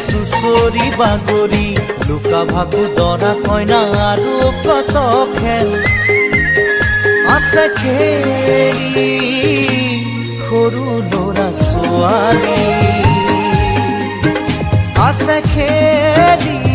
চুচৰি বাগৰি লুকা ভাকু দৰা কইনা আৰু কত খেল আছে খেলি সৰু ল'ৰা ছোৱালী আছে খেলি